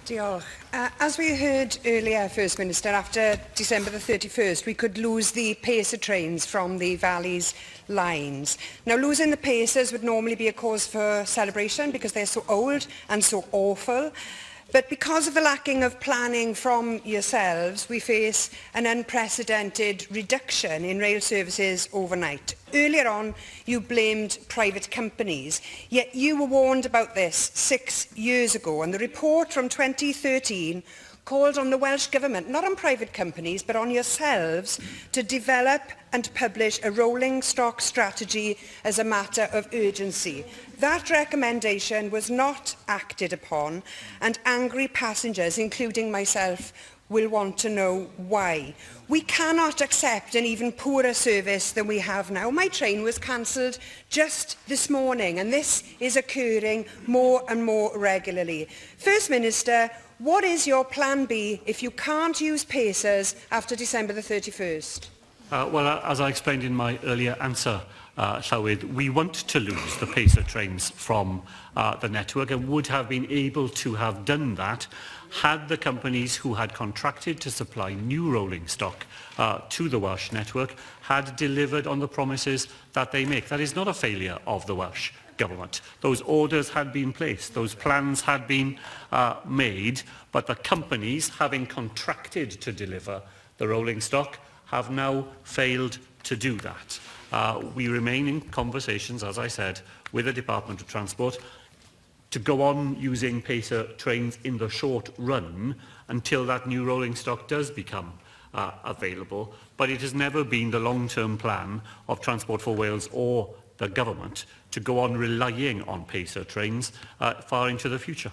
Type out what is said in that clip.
Diolch. As we heard earlier, First Minister, after December the 31st, we could lose the pacer trains from the Valley's lines. Now, losing the pacers would normally be a cause for celebration because they're so old and so awful. But because of the lacking of planning from yourselves, we face an unprecedented reduction in rail services overnight. Earlier on, you blamed private companies, yet you were warned about this 6 years ago, and the report from 2013 called on the Welsh Government, not on private companies, but on yourselves, to develop and publish a rolling stock strategy as a matter of urgency. That recommendation was not acted upon, and angry passengers, including myself, will want to know why. We cannot accept an even poorer service than we have now. My train was cancelled just this morning, and this is occurring more and more regularly. First Minister, what is your plan B if you can't use pacers after December the 31st? Well, as I explained in my earlier answer, Llywydd, we want to lose the pacer trains from the network and would have been able to have done that had the companies who had contracted to supply new rolling stock to the Welsh network had delivered on the promises that they make. That is not a failure of the Welsh Government. Those orders had been placed, those plans had been made, but the companies, having contracted to deliver the rolling stock, have now failed to do that. We remain in conversations, as I said, with the Department of Transport to go on using pacer trains in the short run until that new rolling stock does become available. But it has never been the long-term plan of Transport for Wales or the government to go on relying on pacer trains far into the future.